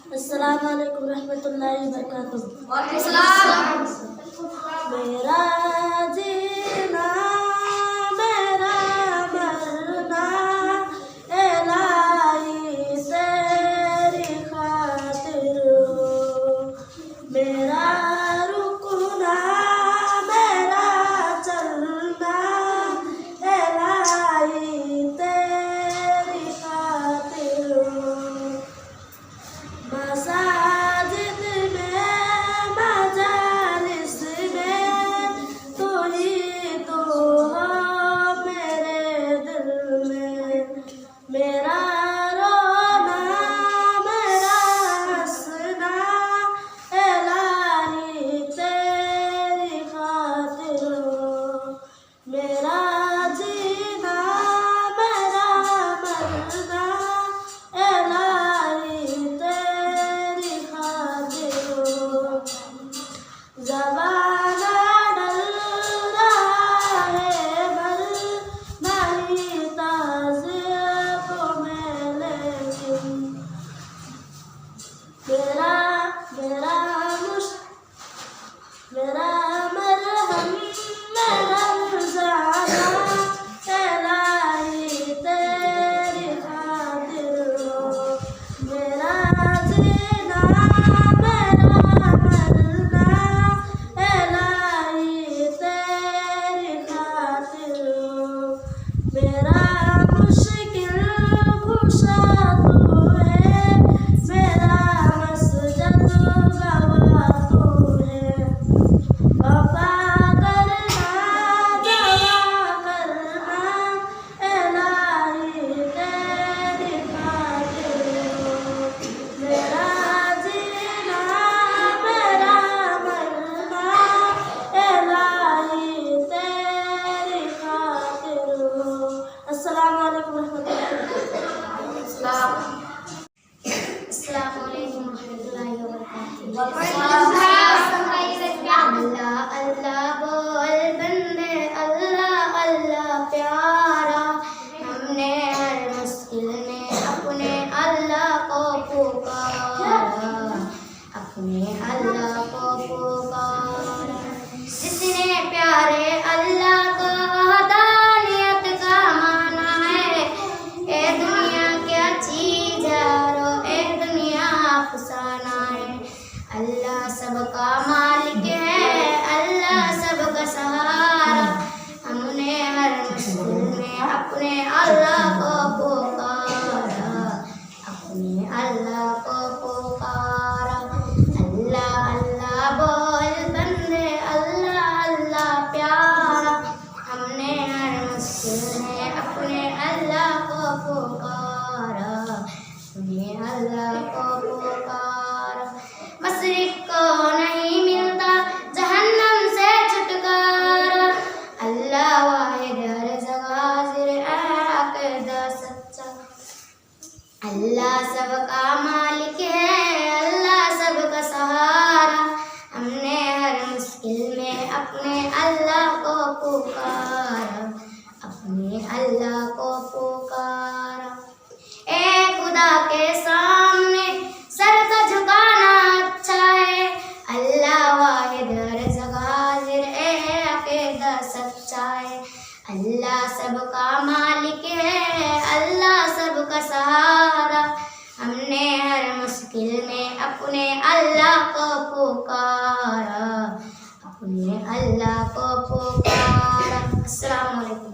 अस्सलाम वालेकुम रहमतुल्लाहि व बरकातुहू। मेरा जीना मेरा मरना इलाही तेरी खातिर हो। मेरा रुकना मेरा चलना इलाही तेरी खातिर हो। मसाजिद में मजालिस में तू ही तू हो मेरे दिल में। मेरा रोना मेरा हंसना इलाही तेरी खातिर हो। मेरा जीना मेरा मरना इलाही तेरी खातिर हो। ज़माना डल रहा है मर नहीं ताज़िब में लेकिन मेरा मेरा मेरा मरहम मेरा रुज़ाना इलाही तेरी खातिर हो। मेरा जीना मेरा मरना इलाही तेरी खातिर हो। मेरा मुश्किल कुशा तू है मेरा मसजद गवाह तू है। वफा करना दवा करना इलाही तेरी खातिर हो। मेरा जीना मेरा मरना इलाही तेरी खातिर हो। अस्सलाम वालेकुम रहमतुल्लाहि व बरकातुहू। अल्लाह अल्लाह बोल बंदे अल्लाह अल्लाह प्यारा। हमने हर मुश्किल में अपने अल्लाह को पुकारा, अपने अल्लाह को पुकारा। जिसने प्यारे अल्लाह को वहदानियत का माना है। ए दुनिया क्या चीज यारो, ए दुनिया अफसाना है। अल्लाह सबका मालिक है, अल्लाह सबका सहारा। हमने हर मुश्किल में अपने अल्लाह को पुकारा, अपने अल्लाह को पुकारा। अल्लाह अल्लाह बोल बंदे अल्लाह अल्लाह प्यारा। हमने हर मुश्किल में अपने अल्लाह को पुकारा, अपने अल्लाह को पुकारा। मशरिक को नहीं मिलता जहन्नम से छुटकारा। अल्लाह वाहिद हर जगह हाजिर है अक़ीदा सच्चा। अल्लाह सबका मालिक है, अल्लाह सबका सहारा। हमने हर मुश्किल में अपने अल्लाह को पुकारा, अपने अल्लाह को पुकारा। ए खुदा के सामने सर का झुकाना अच्छा है। अल्लाह वाहिद हर जगह हाजिर है अक़ीदा सच्चा है। अल्लाह सबका मालिक है, अल्लाह सबका सहारा। हमने हर मुश्किल में अपने अल्लाह को पुकारा, अपने अल्लाह को पुकारा। अस्सलाम वालेकुम।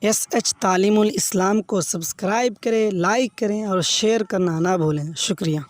SH तालीमुल इस्लाम को सब्सक्राइब करें, लाइक करें और शेयर करना ना भूलें। शुक्रिया।